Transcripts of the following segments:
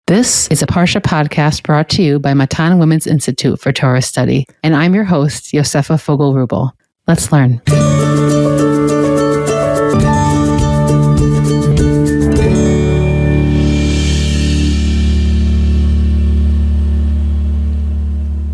This is a Parsha podcast brought to you by Matan Women's Institute for Torah Study, and I'm your host, Yosefa Fogel-Rubel. Let's learn.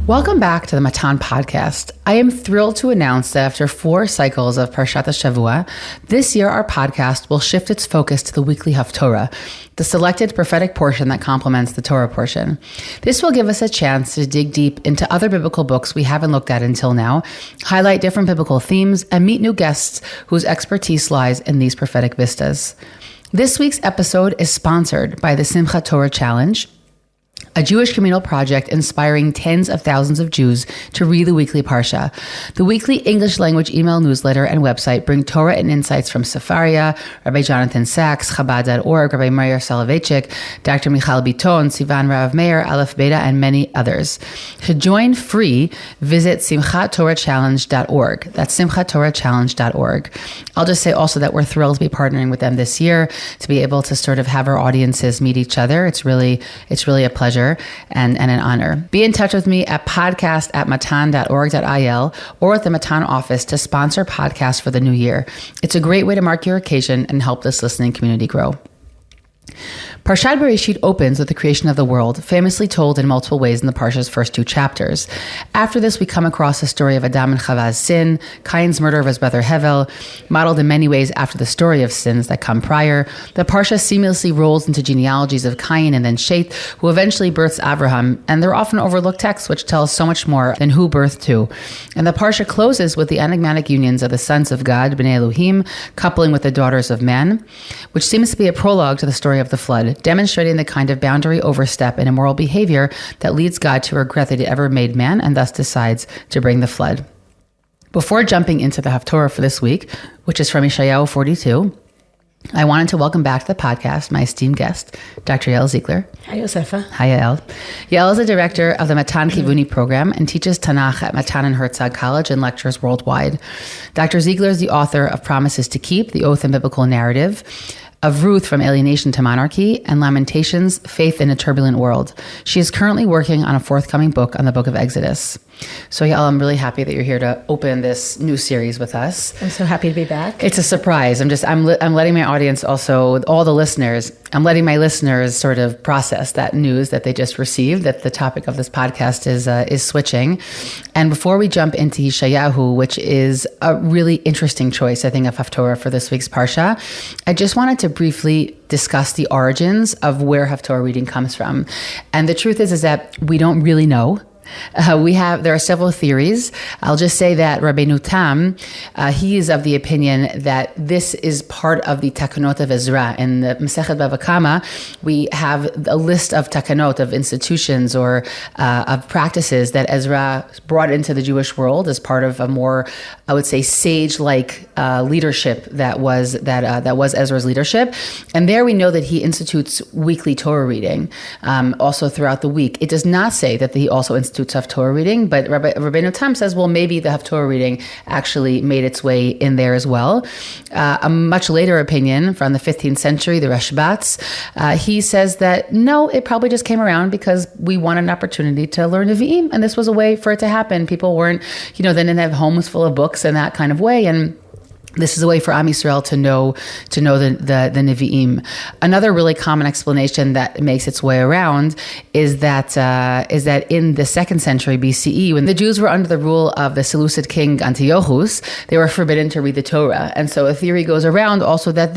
Welcome back to the Matan Podcast. I am thrilled to announce that after 4 cycles of Parshat Shavua, this year our podcast will shift its focus to the weekly Haftorah, the selected prophetic portion that complements the Torah portion. This will give us a chance to dig deep into other biblical books we haven't looked at until now, highlight different biblical themes, and meet new guests whose expertise lies in these prophetic vistas. This week's episode is sponsored by the Simchat Torah Challenge, a Jewish communal project inspiring tens of thousands of Jews to read the weekly parsha. The weekly English language email newsletter and website bring Torah and insights from Sefaria, Rabbi Jonathan Sachs, Chabad.org, Rabbi Maria Soloveitchik, Dr. Michal Biton, Sivan Rav Meir, Aleph Beta, and many others. To join free, visit simchattorahchallenge.org. That's simchattorahchallenge.org. I'll just say also that we're thrilled to be partnering with them this year, to be able to sort of have our audiences meet each other. It's really a pleasure and an honor. Be in touch with me at podcast@matan.org.il or at the Matan office to sponsor podcasts for the new year. It's a great way to mark your occasion and help this listening community grow. Parshat Breishit opens with the creation of the world, famously told in multiple ways in the Parsha's first 2 chapters. After this, we come across the story of Adam and Chava's sin, Cain's murder of his brother Hevel, modeled in many ways after the story of sins that come prior. The Parsha seamlessly rolls into genealogies of Cain and then Sheth, who eventually births Abraham, and they're often overlooked texts which tell us so much more than who birthed who. And the Parsha closes with the enigmatic unions of the sons of God, Bnei Elohim, coupling with the daughters of man, which seems to be a prologue to the story of the flood, demonstrating the kind of boundary overstep and immoral behavior that leads God to regret that he ever made man and thus decides to bring the flood. Before jumping into the Haftorah for this week, which is from Yeshayahu 42, I wanted to welcome back to the podcast my esteemed guest, Dr. Yael Ziegler. Hi, Yosefa. Hi, Yael. Yael is the director of the Matan Kivuni program and teaches Tanakh at Matan and Herzog College and lectures worldwide. Dr. Ziegler is the author of Promises to Keep, The Oath and Biblical Narrative, of Ruth from Alienation to Monarchy, and Lamentations, Faith in a Turbulent World. She is currently working on a forthcoming book on the book of Exodus. So, Yael, I'm really happy that you're here to open this new series with us. I'm so happy to be back. It's a surprise. I'm letting my audience also, all the listeners, I'm letting my listeners sort of process that news that they just received, that the topic of this podcast is switching. And before we jump into Yeshayahu, which is a really interesting choice, I think, of Haftorah for this week's Parsha, I just wanted to briefly discuss the origins of where Haftorah reading comes from. And the truth is that we don't really know. There are several theories. I'll just say that Rabbeinu Tam, he is of the opinion that this is part of the takanot of Ezra. In the Masechet Bava Kama, we have a list of takanot, of institutions or of practices that Ezra brought into the Jewish world as part of a more, I would say, sage-like leadership that was Ezra's leadership. And there we know that he institutes weekly Torah reading, also throughout the week. It does not say that he also institutes Haftorah reading, but Rabbeinu Tam says, well, maybe the Haftorah reading actually made its way in there as well. A much later opinion from the 15th century, the Rashbats, he says that no, it probably just came around because we wanted an opportunity to learn Nevi'im, and this was a way for it to happen. People weren't, they didn't have homes full of books in that kind of way, and this is a way for Am Yisrael to know the Nevi'im. Another really common explanation that makes its way around is that in the 2nd century BCE, when the Jews were under the rule of the Seleucid king Antiochus, they were forbidden to read the Torah. And so a theory goes around also that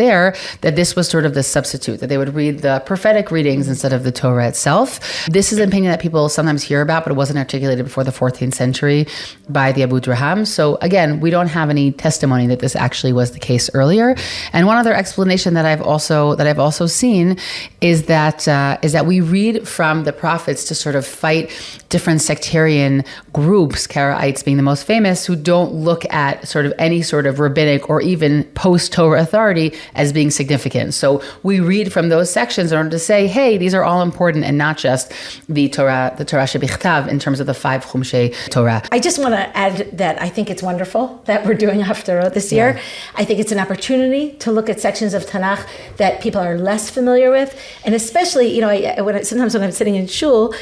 this was sort of the substitute, that they would read the prophetic readings instead of the Torah itself. This is an opinion that people sometimes hear about, but it wasn't articulated before the 14th century by the Abu Draham. So again, we don't have any testimony that this actually was the case earlier. And one other explanation that I've also seen is that we read from the prophets to sort of fight different sectarian groups, Karaites being the most famous, who don't look at sort of any sort of rabbinic or even post-Torah authority as being significant. So we read from those sections in order to say, hey, these are all important and not just the Torah shebichtav in terms of the 5 Chumshei Torah. I just want to add that I think it's wonderful that we're doing Haftorah this year. I think it's an opportunity to look at sections of Tanakh that people are less familiar with. And especially, sometimes when I'm sitting in shul,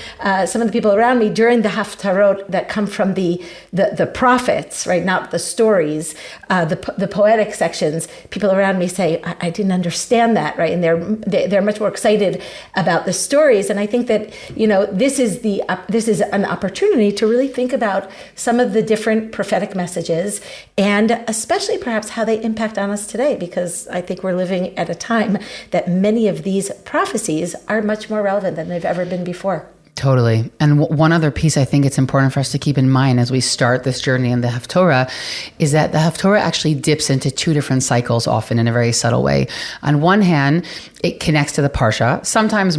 some of the people around me during the Haftarot that come from the prophets, right, not the stories, the poetic sections, people around me say, I didn't understand that, right? And they're much more excited about the stories. And I think that, this is an opportunity to really think about some of the different prophetic messages, and especially perhaps how they impact on us today, because I think we're living at a time that many of these prophecies are much more relevant than they've ever been before. Totally. And one other piece I think it's important for us to keep in mind as we start this journey in the Haftorah is that the Haftorah actually dips into two different cycles, often in a very subtle way. On one hand, it connects to the parsha, sometimes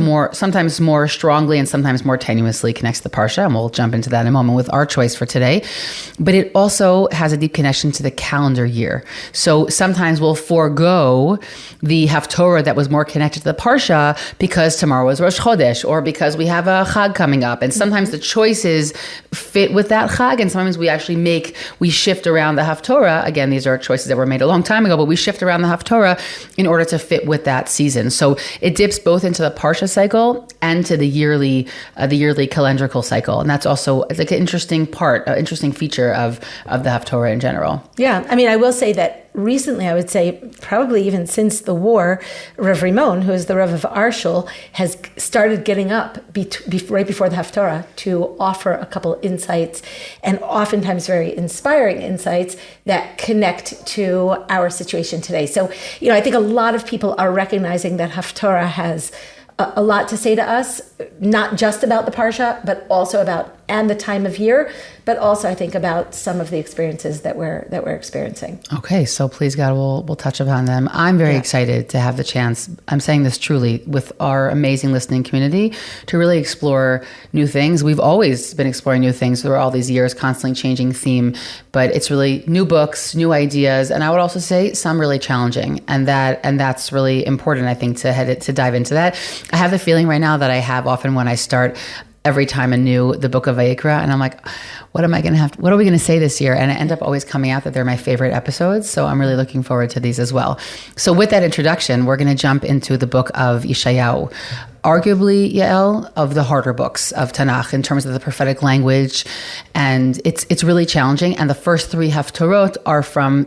more strongly and sometimes more tenuously connects to the parsha, and we'll jump into that in a moment with our choice for today. But it also has a deep connection to the calendar year. So sometimes we'll forego the Haftorah that was more connected to the parsha because tomorrow is Rosh Chodesh, or because we have a Chag coming up. And sometimes the choices fit with that Chag, and sometimes we shift around the Haftorah. Again, these are choices that were made a long time ago, but we shift around the Haftorah in order to fit with that season. So it dips both into the parsha cycle and to the yearly calendrical cycle. And that's also like an interesting feature of the Haftorah in general. Yeah. I mean, I will say that recently, I would say probably even since the war, Rav Rimon, who is the Rav of our shul, has started getting up right before the Haftorah to offer a couple insights, and oftentimes very inspiring insights that connect to our situation today. So, I think a lot of people are recognizing that Haftorah has a lot to say to us, not just about the parsha, but also about and the time of year, but also I think about some of the experiences that we're experiencing. Okay, so please God, we'll touch upon them. I'm very excited to have the chance, I'm saying this truly, with our amazing listening community, to really explore new things. We've always been exploring new things through all these years, constantly changing theme, but it's really new books, new ideas, and I would also say some really challenging, and that's really important, I think, to dive into that. I have the feeling right now that I have often when I start every time the book of Vayikra, and I'm like, what are we going to say this year? And I end up always coming out that they're my favorite episodes. So I'm really looking forward to these as well. So with that introduction, we're going to jump into the book of Yeshayahu. Arguably, Yael, of the harder books of Tanakh in terms of the prophetic language, and it's really challenging. And the first three Haftorot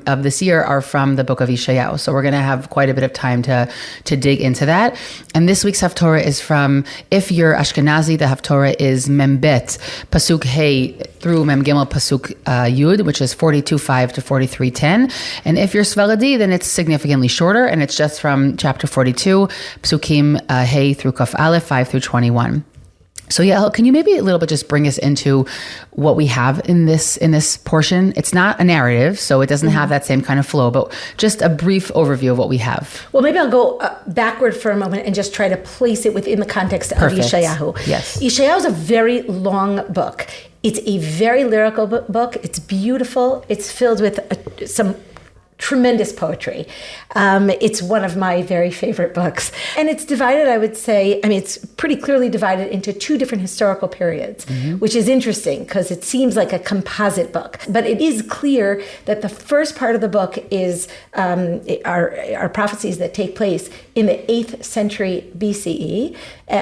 of this year are from the book of Yeshayahu. So we're going to have quite a bit of time to dig into that. And this week's Haftorah is from, if you're Ashkenazi, the Haftorah is Membet, Pasuk Hey through Mem Gimel Pasuk Yud, which is 42:5 to 43:10. And if you're Sfaradi, then it's significantly shorter, and it's just from chapter 42, Psukim Hey through Kaf Aleph 5 through 21. So Yael, can you maybe a little bit just bring us into what we have in this portion? It's not a narrative, so it doesn't have that same kind of flow, but just a brief overview of what we have. Well, maybe I'll go backward for a moment and just try to place it within the context of Yeshayahu. Yes. Yeshayahu is a very long book. It's a very lyrical book. It's beautiful. It's filled with some tremendous poetry. It's one of my very favorite books. And it's divided, I would say, it's pretty clearly divided into two different historical periods, which is interesting because it seems like a composite book. But it is clear that the first part of the book is are prophecies that take place in the 8th century BCE,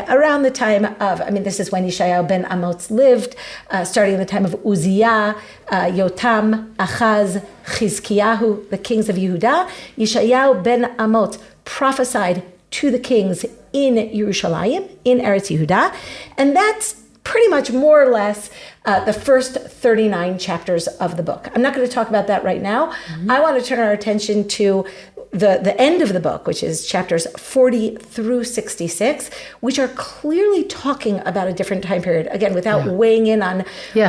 around the time of, this is when Yeshayahu ben Amoz lived, starting in the time of Uzziah, Yotam, Achaz, Chizkiyahu, the kings of Yehudah. Yeshayahu ben Amoz prophesied to the kings in Yerushalayim, in Eretz Yehudah, and that's pretty much more or less the first 39 chapters of the book. I'm not going to talk about that right now. I want to turn our attention to the end of the book, which is chapters 40 through 66, which are clearly talking about a different time period. Again, without weighing in on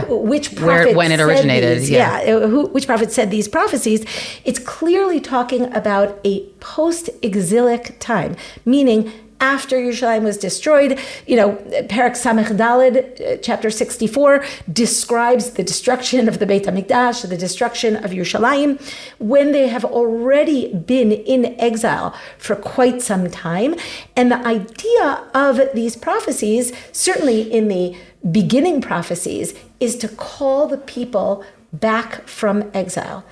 which prophet when it originated. Which prophet said these prophecies. It's clearly talking about a post-exilic time, meaning after Yerushalayim was destroyed. Perek Samech Daled, chapter 64, describes the destruction of the Beit HaMikdash, the destruction of Yerushalayim, when they have already been in exile for quite some time. And the idea of these prophecies, certainly in the beginning prophecies, is to call the people back from exile.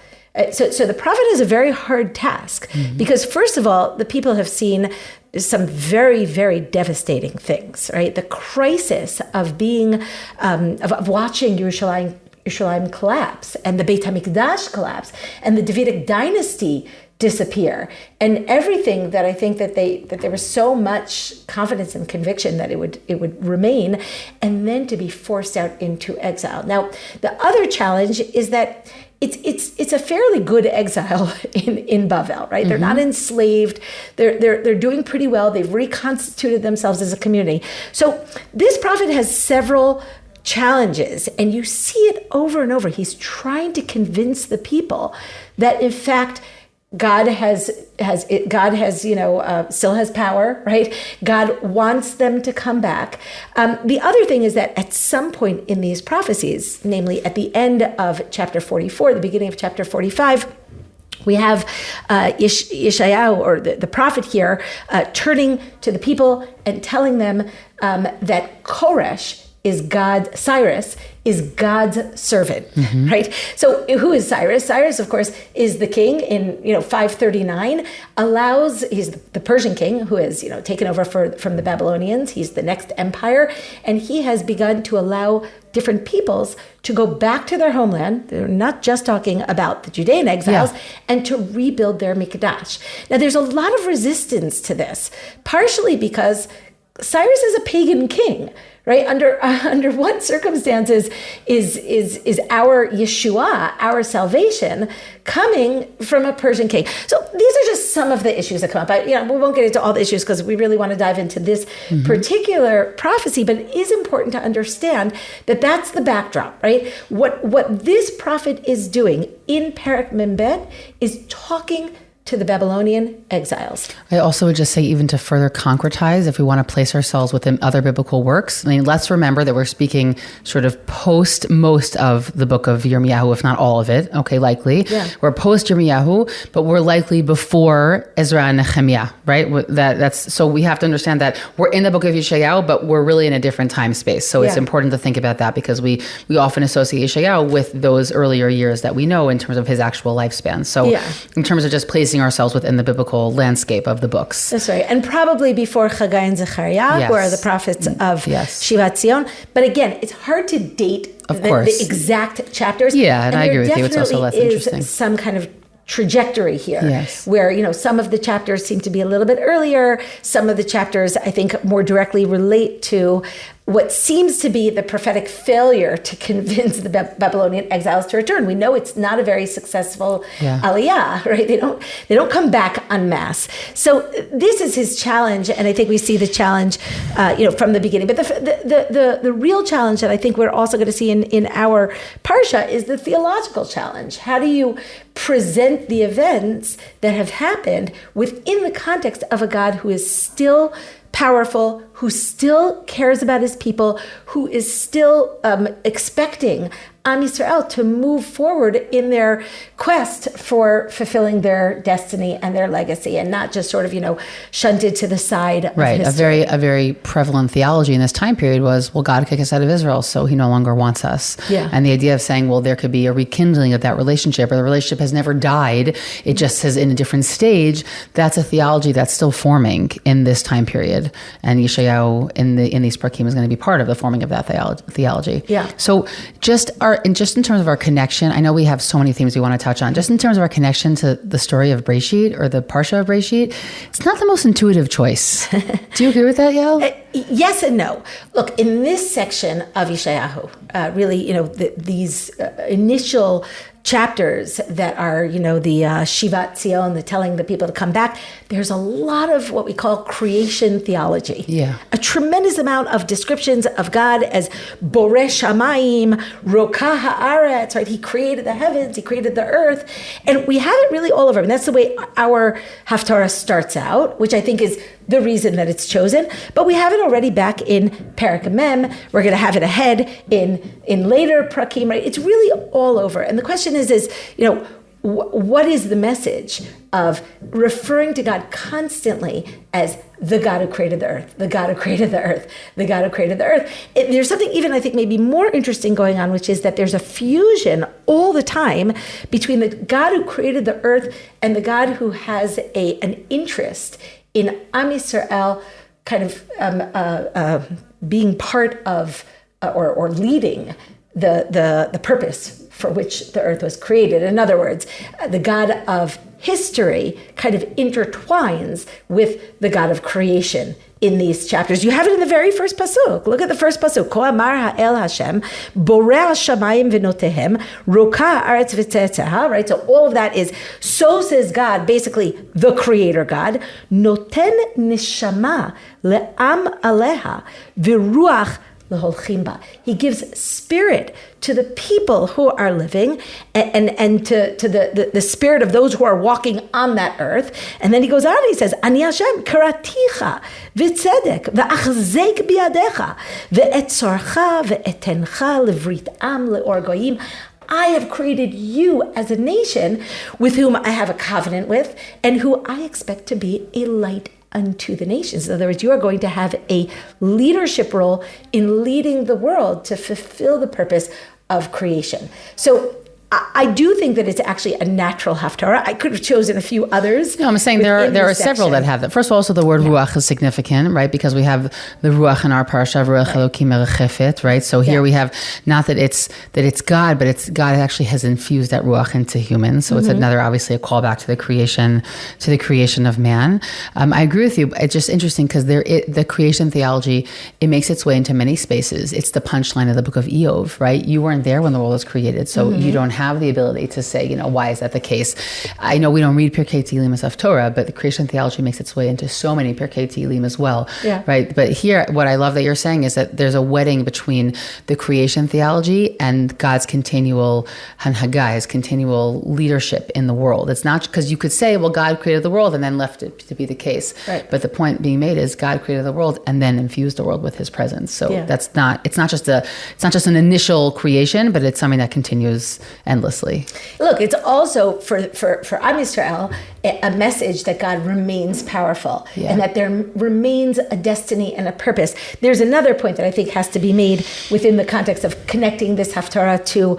So the prophet has a very hard task because, first of all, the people have seen some very, very devastating things, right? The crisis of being, of watching Yerushalayim collapse and the Beit HaMikdash collapse and the Davidic dynasty disappear, and everything that I think that there was so much confidence and conviction that it would remain, and then to be forced out into exile. Now, the other challenge is that it's a fairly good exile in Bavel, right? They're not enslaved. They're doing pretty well. They've reconstituted themselves as a community. So this prophet has several challenges, and you see it over and over. He's trying to convince the people that, in fact, God still has power, right? God wants them to come back. The other thing is that at some point in these prophecies, namely at the end of chapter 44, the beginning of chapter 45, we have Yeshayahu, or the prophet here, turning to the people and telling them that Cyrus is God's servant, right? So who is Cyrus? Cyrus, of course, is the king in 539. He's the Persian king who has taken over from the Babylonians. He's the next empire, and he has begun to allow different peoples to go back to their homeland. They're not just talking about the Judean exiles, and to rebuild their Mikdash. Now, there's a lot of resistance to this, partially because Cyrus is a pagan king, right? Under what circumstances is our Yeshua, our salvation, coming from a Persian king? So these are just some of the issues that come up. We won't get into all the issues because we really want to dive into this particular prophecy, but it is important to understand that that's the backdrop, right? What this prophet is doing in Perek Mem Bet is talking to the Babylonian exiles. I also would just say, even to further concretize, if we want to place ourselves within other biblical works, let's remember that we're speaking sort of post most of the book of Yirmiyahu, if not all of it. Okay, likely. Yeah. We're post Yirmiyahu, but we're likely before Ezra and Nehemiah, right? So we have to understand that we're in the book of Yeshayahu, but we're really in a different time space. So it's important to think about that, because we often associate Yeshayahu with those earlier years that we know in terms of his actual lifespan. So in terms of just placing ourselves within the biblical landscape of the books. That's right. And probably before Haggai and Zechariah, who are the prophets of Shivat Zion. But again, it's hard to date the exact chapters. Yeah, and I agree with you. It's also less interesting. Some kind of trajectory here, where some of the chapters seem to be a little bit earlier. Some of the chapters, I think, more directly relate to what seems to be the prophetic failure to convince the Babylonian exiles to return. We know it's not a very successful aliyah, right? They don't come back en masse. So this is his challenge, and I think we see the challenge, from the beginning. But the real challenge that I think we're also going to see in our parsha is the theological challenge. How do you present the events that have happened within the context of a God who is still powerful, who still cares about his people, who is still expecting Am Yisrael to move forward in their quest for fulfilling their destiny and their legacy, and not just sort of, shunted to the side of history. A very prevalent theology in this time period was, well, God kicked us out of Israel, so he no longer wants us. Yeah. And the idea of saying, well, there could be a rekindling of that relationship, or the relationship has never died, it just is in a different stage. That's a theology that's still forming in this time period. And Yeshayahu in these prakim is going to be part of the forming of that theology. Yeah. So just in terms of our connection, I know we have so many themes we want to touch on. Just in terms of our connection to the story of Breishit, or the parsha of Breishit, it's not the most intuitive choice. Do you agree with that, Yael? Yes and no. Look, in this section of Yeshayahu, really, these initial chapters that are, the Shivat Zion, the telling the people to come back, there's a lot of what we call creation theology. Yeah. A tremendous amount of descriptions of God as Boreh Shamayim, Rokah Haaretz, right? He created the heavens, he created the earth. And we have it really all over. And that's the way our Haftorah starts out, which I think is the reason that it's chosen. But we have it already back in Perek Mem. We're going to have it ahead in later prakim, right? It's really all over. And the question is, what is the message of referring to God constantly as the God who created the earth, the God who created the earth, the God who created the earth? There's something even, I think, maybe more interesting going on, which is that there's a fusion all the time between the God who created the earth and the God who has an interest in Am Yisrael kind of being part of or leading the purpose for which the earth was created. In other words, the God of history kind of intertwines with the God of creation in these chapters. You have it in the very first pasuk. Look at the first pasuk. Ko amar ha'el Hashem, borei hashamayim v'notehem, roka ha'aretz v'tzetzeha, right? So all of that is, so says God, basically the creator God, noten neshama le'am aleha, v'ruach leholchim ba. He gives spirit to the people who are living and to the spirit of those who are walking on that earth. And then he goes on and he says, Ani Hashem karaticha v'tzedek v'achzek biyadecha v'etzorcha v'etencha levrit am leor goyim. I have created you as a nation with whom I have a covenant with and who I expect to be a light unto the nations. In other words, you are going to have a leadership role in leading the world to fulfill the purpose of creation. So I do think that it's actually a natural Haftorah. I could have chosen a few others. No, I'm saying there are several that have that. First of all, also the word ruach is significant, right? Because we have the ruach in our parsha, ruach Elokim merechefet, right? So here we have not that it's God, but it's God actually has infused that ruach into humans. So it's another, obviously, a callback to the creation of man. I agree with you. It's just interesting because the creation theology, it makes its way into many spaces. It's the punchline of the book of Eov, right? You weren't there when the world was created, so you don't have the ability to say, why is that the case? I know we don't read Pirkei Tehillim as Haftorah, but the creation theology makes its way into so many Pirkei Tehillim as well, right? But here, what I love that you're saying is that there's a wedding between the creation theology and God's continual hanhagah, his continual leadership in the world. It's not because you could say, well, God created the world and then left it to be the case. Right. But the point being made is God created the world and then infused the world with his presence. So it's not just an initial creation, but it's something that continues endlessly. Look, it's also for Am Yisrael a message that God remains powerful and that there remains a destiny and a purpose. There's another point that I think has to be made within the context of connecting this Haftorah to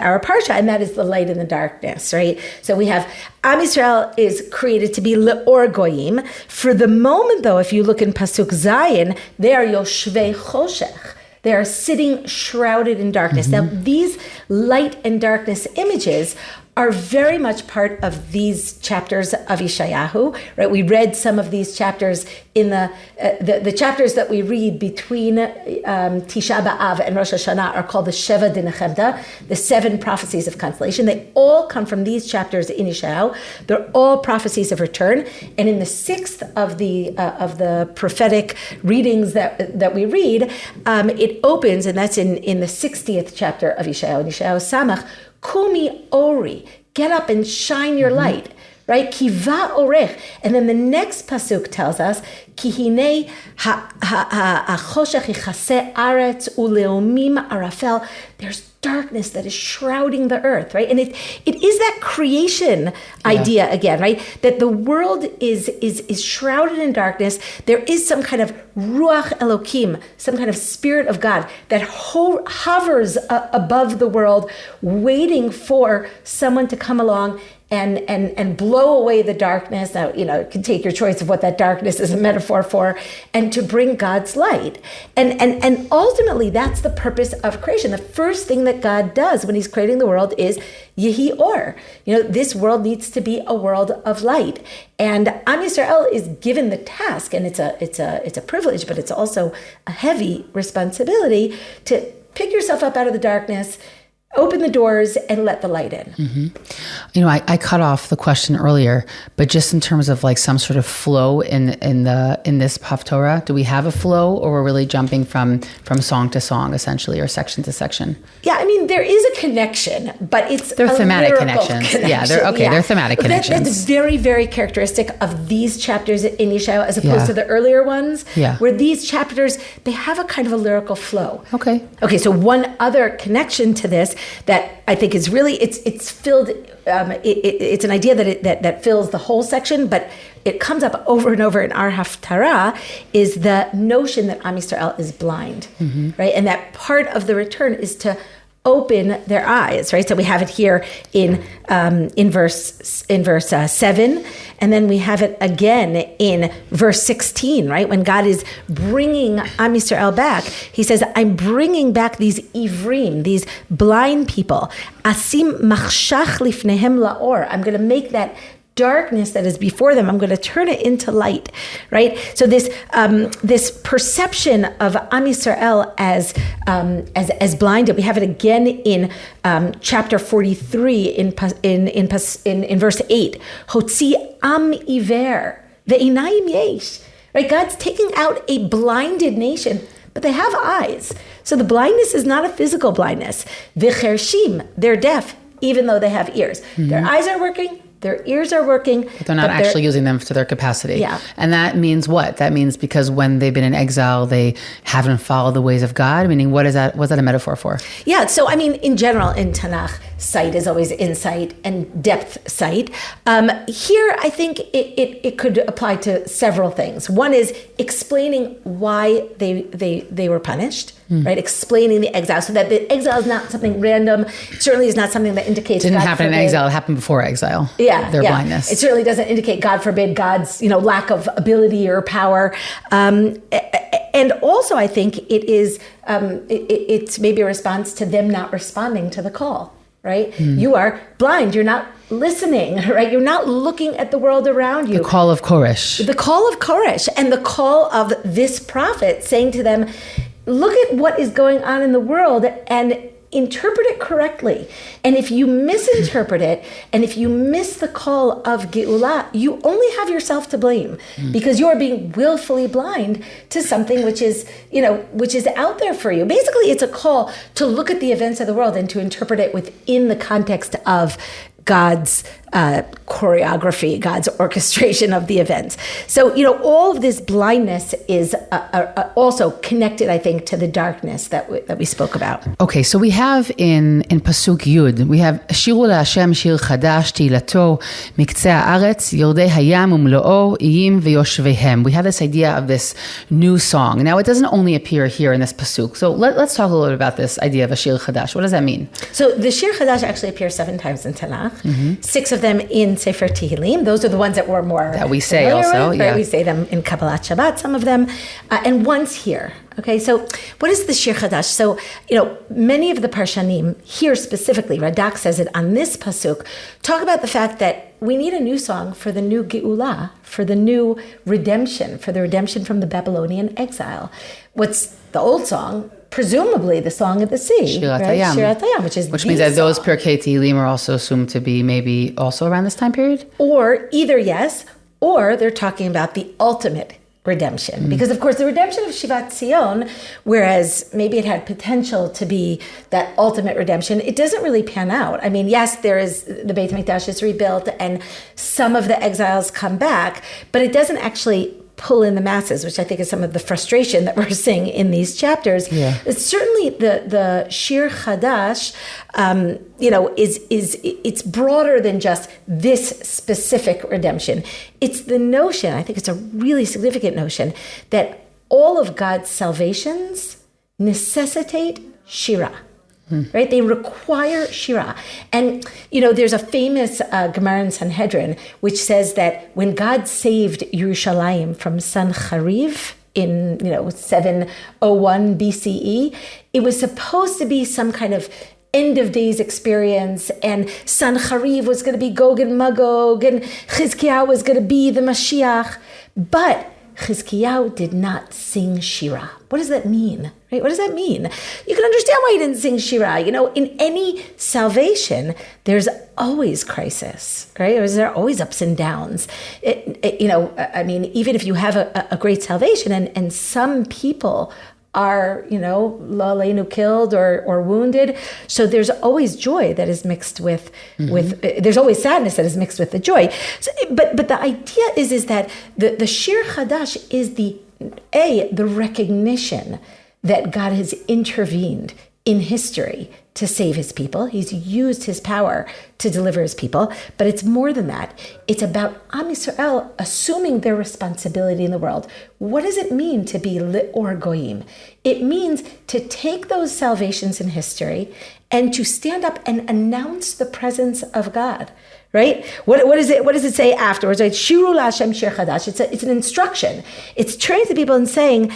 our parsha, and that is the light and the darkness, right? So we have Am Yisrael is created to be leor goyim. For the moment, though, if you look in Pasuk Zayin, they are yoshvei choshech. They are sitting shrouded in darkness. Now, these light and darkness images are very much part of these chapters of Yeshayahu, right? We read some of these chapters in the chapters that we read between Tisha B'Av and Rosh Hashanah are called the Sheva Dinechemta, the 7 prophecies of consolation. They all come from these chapters in Yeshayahu. They're all prophecies of return. And in the 6th of the prophetic readings that we read, it opens, and that's in the 60th chapter of Yeshayahu, in Yeshayahu Samach, Kumi Ori, get up and shine your light, right? Kiva orech. And then the next pasuk tells us, Kihine ha'choshech yichase aretz uleomim arafel. There's darkness that is shrouding the earth, right? And it is that creation idea again, right? That the world is shrouded in darkness. There is some kind of ruach Elokim, some kind of spirit of God that hovers above the world, waiting for someone to come along and blow away the darkness. Now, you can take your choice of what that darkness is a metaphor for, and to bring God's light. And ultimately, that's the purpose of creation. The first thing that God does when he's creating the world is Yehi Or. This world needs to be a world of light. And Am Yisrael is given the task, and it's a privilege, but it's also a heavy responsibility to pick yourself up out of the darkness, open the doors, and let the light in. I cut off the question earlier, but just in terms of like some sort of flow in this Haftorah, do we have a flow, or we're really jumping from song to song essentially, or section to section? Yeah, there is a connection, but they're thematic connections. Yeah, they're thematic connections. That's very, very characteristic of these chapters in Yeshayahu as opposed to the earlier ones, where these chapters, they have a kind of a lyrical flow. Okay, so one other connection to this that I think is really, it's filled, it's an idea that fills the whole section, but it comes up over and over in our Haftorah, is the notion that Am Yisrael is blind, right? And that part of the return is to open their eyes, right? So we have it here in verse 7, and then we have it again in verse 16, right? When God is bringing Am Yisrael back, he says, I'm bringing back these ivrim, these blind people. Asim machshach lifnehem laor. I'm going to make that darkness that is before them, I'm going to turn it into light, right? So this perception of Am Yisrael as blinded, we have it again in chapter 43 in verse 8. Hotzi am iver ve'inayim yesh. Right? God's taking out a blinded nation, but they have eyes. So the blindness is not a physical blindness. V'chershim, they're deaf, even though they have ears. Their eyes are working. Their ears are working. But they're not actually using them to their capacity. Yeah. And that means what? That means because when they've been in exile, they haven't followed the ways of God? Meaning, what is that? What's that a metaphor for? Yeah. So, I mean, in general, in Tanakh, sight is always insight and depth sight. Here, I think it could apply to several things. One is explaining why they were punished. Right, explaining the exile, so that the exile is not something random. It certainly is not something that indicates didn't God happen forbid. in exile. It happened before exile. Their blindness. It certainly doesn't indicate, God forbid, God's lack of ability or power. And also, I think it is it's maybe a response to them not responding to the call. Right, you are blind. You're not listening. Right, you're not looking at the world around you. The call of Koresh. The call of Koresh, and the call of this prophet saying to them, look at what is going on in the world and interpret it correctly. And if you misinterpret it, and if you miss the call of Geulah, you only have yourself to blame, because you are being willfully blind to something which is out there for you. Basically, it's a call to look at the events of the world and to interpret it within the context of God's choreography, God's orchestration of the events. So, all of this blindness is also connected, I think, to the darkness that we spoke about. Okay, so we have in Pasuk Yud, we have Shiru LaHashem shir chadash tilato miktzeh haaretz yordei hayam umlo'o iyim veyoshvehem. We have this idea of this new song. Now, it doesn't only appear here in this Pasuk. So let's talk a little bit about this idea of a shir chadash. What does that mean? So the shir chadash actually appears 7 times in Tanakh. 6 of them in Sefer Tehillim. Those are the ones that we're more that we say also. With, right? We say them in Kabbalat Shabbat, some of them, and once here. Okay, so what is the Shir Chadash? So, many of the Parshanim, here specifically, Radak says it on this Pasuk, talk about the fact that we need a new song for the new Geulah, for the new redemption, for the redemption from the Babylonian exile. What's the old song? Presumably the Song of the Sea, Shirat right? Hayam. Shirat Hayam, which means that those Pirkei Tehillim are also assumed to be maybe also around this time period? Or either yes, or they're talking about the ultimate redemption. Because, of course, the redemption of Shivat Zion, whereas maybe it had potential to be that ultimate redemption, it doesn't really pan out. I mean, yes, there is the Beit HaMikdash is rebuilt and some of the exiles come back, but it doesn't actually pull in the masses, which I think is some of the frustration that we're seeing in these chapters. Yeah. It's certainly the Shir Chadash, it's broader than just this specific redemption. It's the notion, I think it's a really significant notion, that all of God's salvations necessitate Shirah. Right? They require Shirah. And, there's a famous Gemara in Sanhedrin, which says that when God saved Yerushalayim from Sancheriv in, 701 BCE, it was supposed to be some kind of end of days experience, and Sancheriv was going to be Gog and Magog, and Chizkiyahu was going to be the Mashiach. But Chizkiyahu did not sing Shirah. What does that mean? Right? What does that mean? You can understand why he didn't sing Shirah. In any salvation, there's always crisis, right? There are always ups and downs. Even if you have a great salvation, and some people are, la'aleinu killed or wounded. So there's always joy that is mixed with there's always sadness that is mixed with the joy. So, but the idea is that the Shir Chadash is the recognition that God has intervened in history to save his people. He's used his power to deliver his people. But it's more than that. It's about Am Yisrael assuming their responsibility in the world. What does it mean to be Li'or Goyim? It means to take those salvations in history and to stand up and announce the presence of God. Right? What does it say afterwards? Right? Shiru LaHashem Shir Chadash. It's an instruction. It's turning to people and saying,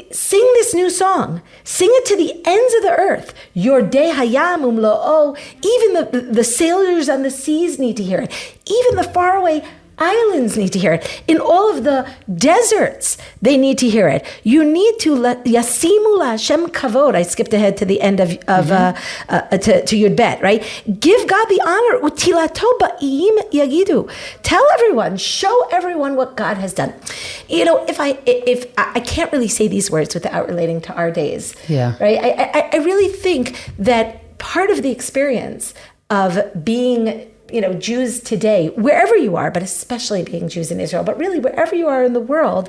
sing this new song. Sing it to the ends of the earth. Yordei hayam umlo'o. Even the sailors on the seas need to hear it. Even the faraway islands need to hear it. In all of the deserts, they need to hear it. You need to let Yasimu LaHashem Kavod. I skipped ahead to the end of to Yud Bet, right? Give God the honor. Utilato ba'im yagidu. Tell everyone, show everyone what God has done. You know, if I can't really say these words without relating to our days. Yeah. Right. I really think that part of the experience of being Jews today, wherever you are, but especially being Jews in Israel, but really wherever you are in the world,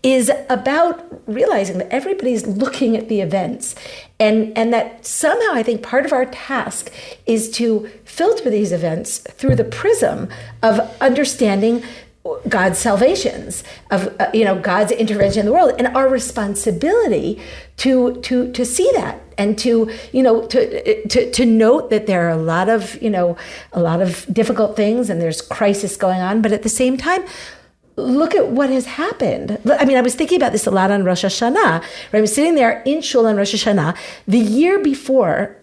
is about realizing that everybody's looking at the events. And that somehow I think part of our task is to filter these events through the prism of understanding God's salvations, of God's intervention in the world, and our responsibility to see that, and to note that there are a lot of difficult things, and there's crisis going on, but at the same time, look at what has happened. I mean, I was thinking about this a lot on Rosh Hashanah. Right? I was sitting there in Shul on Rosh Hashanah the year before.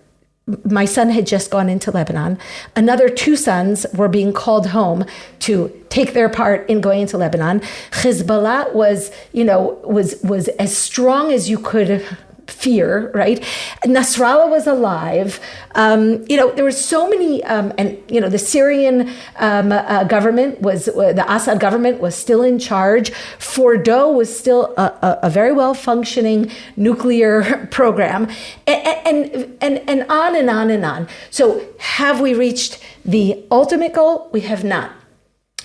My son had just gone into Lebanon. Another 2 sons were being called home to take their part in going into Lebanon. Hezbollah was as strong as you could fear, right? Nasrallah was alive. There were so many, the Syrian government the Assad government was still in charge. Fordo was still a very well functioning nuclear program, and on and on and on. So have we reached the ultimate goal? We have not.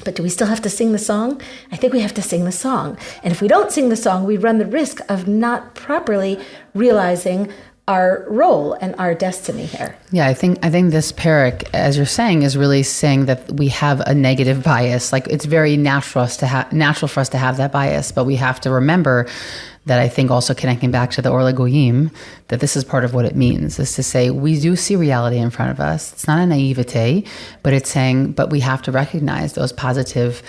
But do we still have to sing the song? I think we have to sing the song. And if we don't sing the song, we run the risk of not properly realizing our role and our destiny here. Yeah, I think this parak, as you're saying, is really saying that we have a negative bias. Like, it's very natural for us to have that bias, but we have to remember that, I think, also connecting back to the Or Goyim, that this is part of what it means, is to say we do see reality in front of us. It's not a naivete, but it's saying, but we have to recognize those positive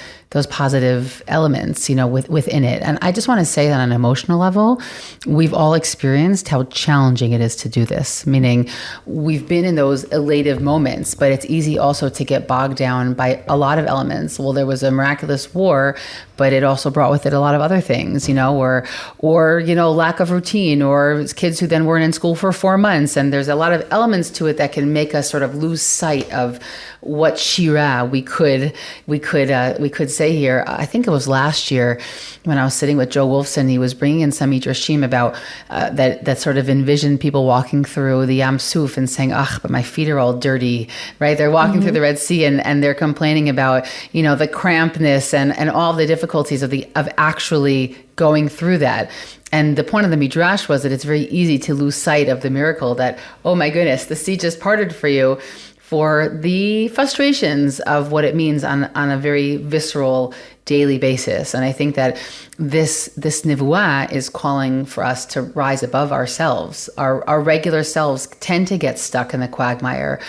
elements, within it. And I just want to say that on an emotional level, we've all experienced how challenging it is to do this, meaning we've been in those elative moments, but it's easy also to get bogged down by a lot of elements. Well, there was a miraculous war, but it also brought with it a lot of other things, or lack of routine, or kids who then weren't in school for 4 months. And there's a lot of elements to it that can make us sort of lose sight of what shira we could say here. I think it was last year when I was sitting with Joe Wolfson. He was bringing in some midrashim about that sort of envisioned people walking through the Yam Suf and saying, but my feet are all dirty, right? They're walking through the Red Sea and they're complaining about, the crampness and all the difficulties of actually going through that. And the point of the Midrash was that it's very easy to lose sight of the miracle that, oh my goodness, the sea just parted for you, for the frustrations of what it means on a very visceral daily basis. And I think that this nivuah is calling for us to rise above ourselves. Our regular selves tend to get stuck in the quagmire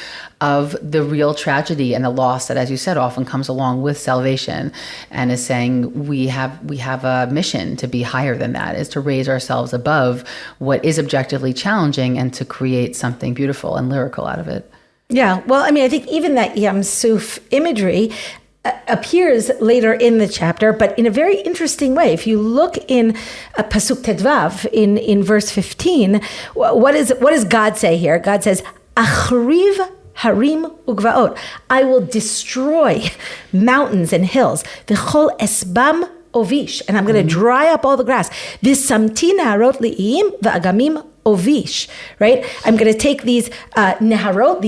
of the real tragedy and the loss that, as you said, often comes along with salvation, and is saying we have a mission to be higher than that, is to raise ourselves above what is objectively challenging and to create something beautiful and lyrical out of it. Yeah, well, I mean, I think even that Yam Suf imagery appears later in the chapter, but in a very interesting way. If you look in Pasuk Tedvav, in verse 15, what does God say here? God says, Achriv Harim Ugvaot. I will destroy mountains and hills. V'chol esbam ovish. And I'm going to dry up all the grass. V'samti naharot li'im v'agamim ovish, right? I'm going to take these neharot,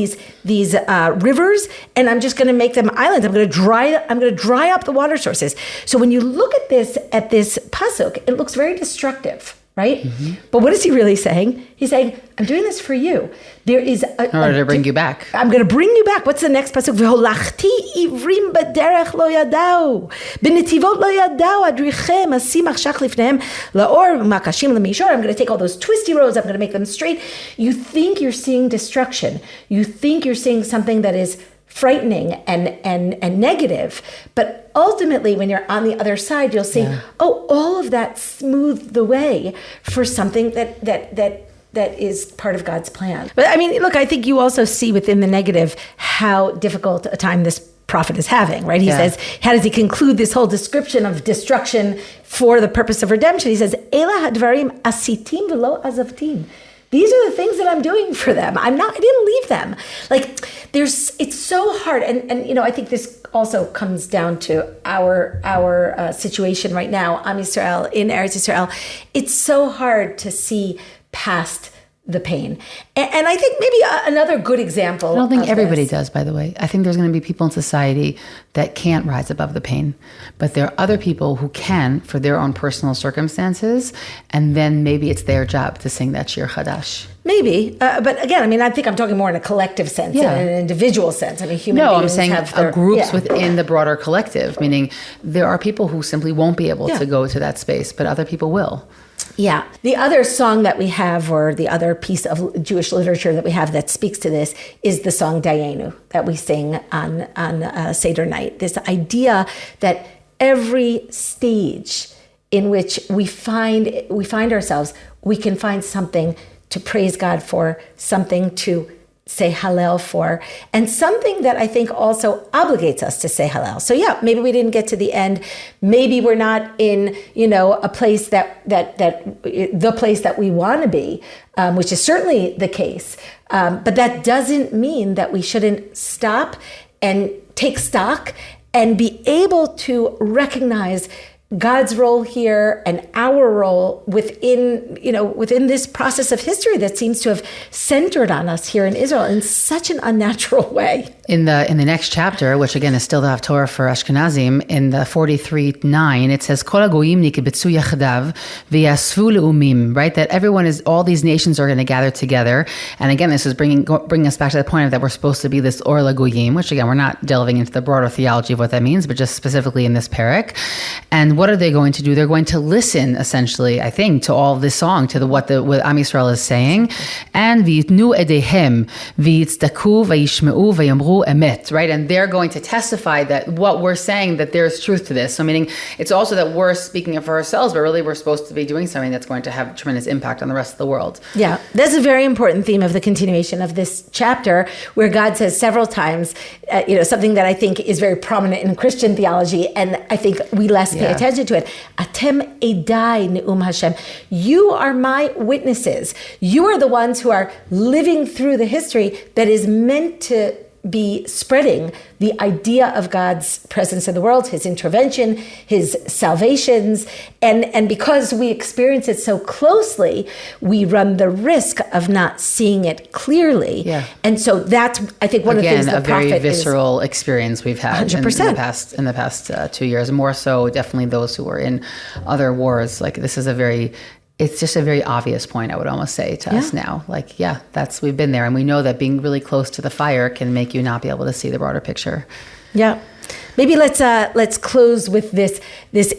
these rivers, and I'm just going to make them islands. I'm going to dry up the water sources. So when you look at this pasuk, it looks very destructive, right? But what is he really saying? He's saying, I'm doing this for you. There is in order to bring you back. I'm going to bring you back. What's the next pasuk? V'holachti ivrim b'derech lo yadau, b'netivot lo yadau adrichem asim achshach lifnehem laor makashim lemishor. I'm going to take all those twisty roads. I'm going to make them straight. You think you're seeing destruction. You think you're seeing something that is frightening and negative, but ultimately when you're on the other side, you'll see, all of that smoothed the way for something that is part of God's plan. But I mean, look, I think you also see within the negative how difficult a time this prophet is having, right? He says, how does he conclude this whole description of destruction for the purpose of redemption? He says, Ela hadvarim asitim v'lo azavtim. These are the things that I'm doing for them. I didn't leave them. Like it's so hard. And I think this also comes down to our situation right now, Am Yisrael, in Eretz Yisrael. It's so hard to see past the pain. And I think maybe another good example. I don't think everybody does, by the way. I think there's going to be people in society that can't rise above the pain. But there are other people who can for their own personal circumstances. And then maybe it's their job to sing that Shir Chadash. Maybe. But again, I mean, I think I'm talking more in a collective sense than in an individual sense. I mean, human beings I'm saying have their groups within the broader collective, meaning there are people who simply won't be able to go to that space, but other people will. Yeah. The other song that we have, or the other piece of Jewish literature that we have that speaks to this, is the song Dayenu that we sing on Seder night. This idea that every stage in which we find ourselves, we can find something to praise God for, something to say Hallel for, and something that I think also obligates us to say Hallel. So maybe we didn't get to the end. Maybe we're not in, a place that the place that we want to be, which is certainly the case. But that doesn't mean that we shouldn't stop and take stock and be able to recognize God's role here and our role within this process of history that seems to have centered on us here in Israel in such an unnatural way. In the next chapter, which again is still the Haftorah for Ashkenazim, in the 43:9, it says Kol hagoyim nikbetzu yachdav v'yasvu leumim, right? That all these nations are going to gather together. And again, this is bringing us back to the point of that we're supposed to be this or lagoyim, which again, we're not delving into the broader theology of what that means, but just specifically in this parak. And what are they going to do? They're going to listen, essentially, I think, to all this song, to what Am Yisrael is saying. And v'yitnu edehem v'yitzdaku v'yishmeu v'yamru emet, right? And they're going to testify that what we're saying, that there's truth to this. So meaning it's also that we're speaking it for ourselves, but really we're supposed to be doing something that's going to have tremendous impact on the rest of the world. Yeah, that's a very important theme of the continuation of this chapter, where God says several times, something that I think is very prominent in Christian theology, and I think we less pay attention to it. Atem edai ne'um Hashem. You are my witnesses. You are the ones who are living through the history that is meant to be spreading the idea of God's presence in the world, his intervention, his salvations. And because we experience it so closely, we run the risk of not seeing it clearly. Yeah. And so that's, I think, one of the things the prophet is. A very visceral experience we've had 100%. in the past 2 years. More so, definitely those who were in other wars. Like, this is it's just a very obvious point, I would almost say, to us now. Like, we've been there, and we know that being really close to the fire can make you not be able to see the broader picture. Yeah. Maybe let's close with this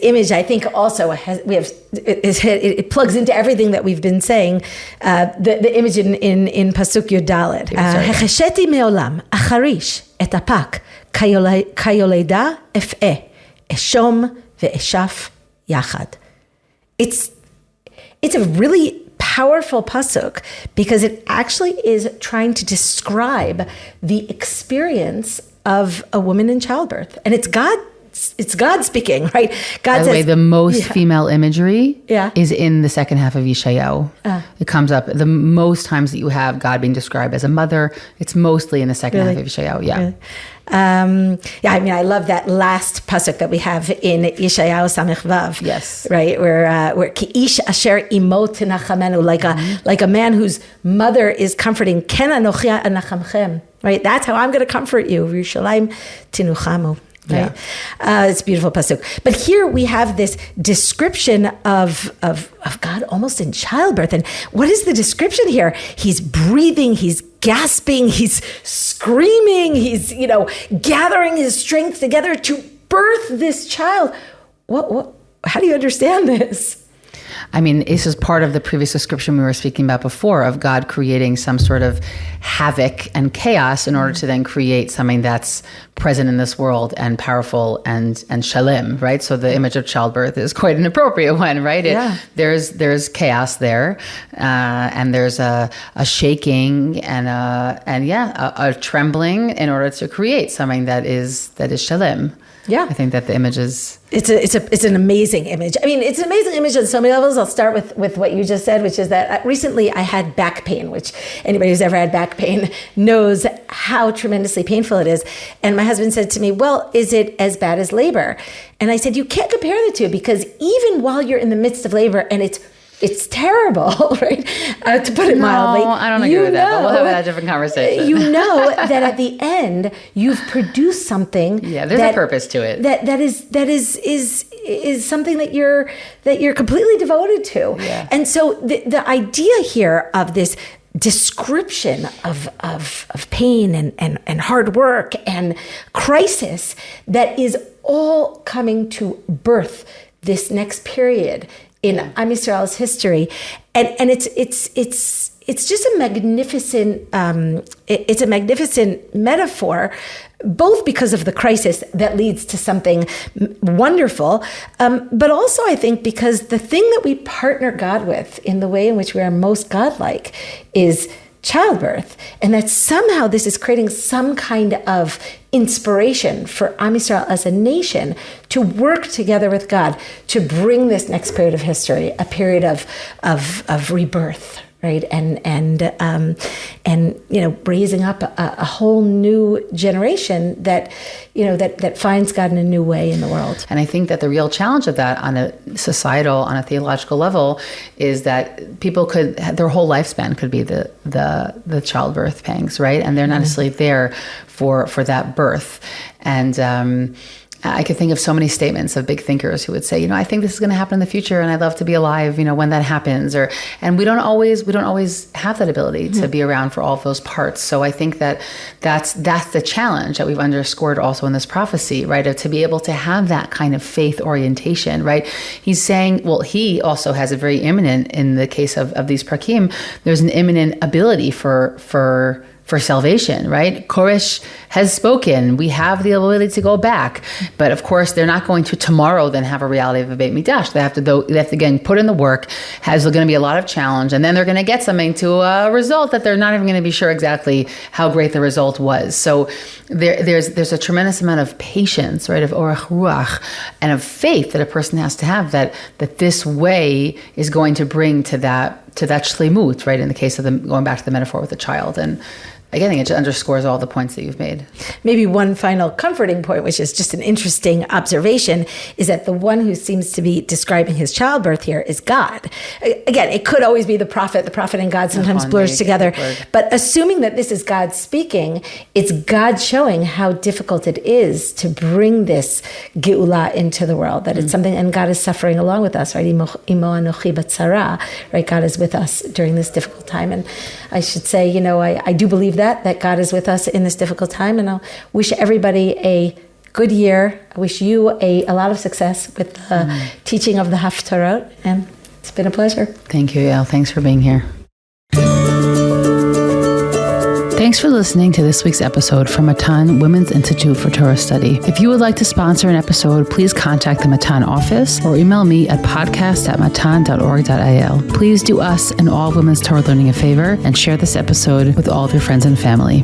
image. I think also it plugs into everything that we've been saying. The image in Pasuk Yud Daled. Hechesheti meolam acharish et apak kayoleda ef'eh eshom ve'eshaf yachad. It's a really powerful pasuk because it actually is trying to describe the experience of a woman in childbirth. And it's God speaking, right? God By the way, the most female imagery is in the second half of Yeshayahu. It comes up, the most times that you have God being described as a mother, it's mostly in the second half of Yeshayahu. Yeah. Really? I mean, I love that last pasuk that we have in Yeshayahu Samech Vav. Yes. Right? Where Ki'ish asher imo tinachamenu, like a man whose mother is comforting, Ken anochi anachamchem. Right? That's how I'm going to comfort you. Yerushalayim tinuchamu. Right? It's a beautiful pasuk. But here we have this description of God almost in childbirth. And what is the description here? He's breathing, he's gasping, he's screaming, he's, gathering his strength together to birth this child. How do you understand this? I mean, this is part of the previous description we were speaking about before of God creating some sort of havoc and chaos in order to then create something that's present in this world and powerful and shalem, right? So the image of childbirth is quite an appropriate one, right? There's chaos there, and there's a shaking and a trembling in order to create something that is shalem. Yeah, I think that the image is... It's an amazing image. I mean, it's an amazing image on so many levels. I'll start with what you just said, which is that recently I had back pain, which anybody who's ever had back pain knows how tremendously painful it is. And my husband said to me, well, is it as bad as labor? And I said, you can't compare the two, because even while you're in the midst of labor and it's terrible, right? To put it mildly. No, I don't agree with that, but we'll have a different conversation. You know that at the end, you've produced something. Yeah, there's a purpose to it. That is something that you're completely devoted to. Yeah. And so the idea here of this description of pain and hard work and crisis that is all coming to birth this next period in Am Yisrael's history, and it's just a magnificent it's a magnificent metaphor, both because of the crisis that leads to something wonderful, but also I think because the thing that we partner God with in the way in which we are most godlike is childbirth, and that somehow this is creating some kind of inspiration for Am Yisrael as a nation to work together with God to bring this next period of history, a period of rebirth, right? And raising up a whole new generation that finds God in a new way in the world. And I think that the real challenge of that on a societal, on a theological level, is that people their whole lifespan could be the childbirth pangs, right? And they're not necessarily there for that birth. And I could think of so many statements of big thinkers who would say, I think this is going to happen in the future, and I'd love to be alive, when that happens. And we don't always have that ability to be around for all of those parts. So I think that's the challenge that we've underscored also in this prophecy, right? Of to be able to have that kind of faith orientation, right? He's saying, well, he also has a very imminent, in the case of these prakim, there's an imminent ability for salvation, right? Koresh has spoken. We have the ability to go back. But of course, they're not going to tomorrow then have a reality of a Beit Mikdash. They have to again, put in the work. There's going to be a lot of challenge. And then they're going to get something to a result that they're not even going to be sure exactly how great the result was. So there's a tremendous amount of patience, right? Of orach ruach and of faith that a person has to have that this way is going to bring to that shlemut, right? In the case of going back to the metaphor with the child. And again, I think it just underscores all the points that you've made. Maybe one final comforting point, which is just an interesting observation, is that the one who seems to be describing his childbirth here is God. Again, it could always be the prophet and God sometimes blurs together. But assuming that this is God speaking, it's God showing how difficult it is to bring this geula into the world, that it's something, and God is suffering along with us, right? Imo anochi b'tzara, right? God is with us during this difficult time. And I should say, I do believe that God is with us in this difficult time, and I'll wish everybody a good year. I wish you a lot of success with the teaching of the Haftorah, and it's been a pleasure. Thank you, Yael. Thanks for being here. Thanks for listening to this week's episode from Matan Women's Institute for Torah Study. If you would like to sponsor an episode, please contact the Matan office or email me at podcast@matan.org.il. Please do us and all women's Torah learning a favor and share this episode with all of your friends and family.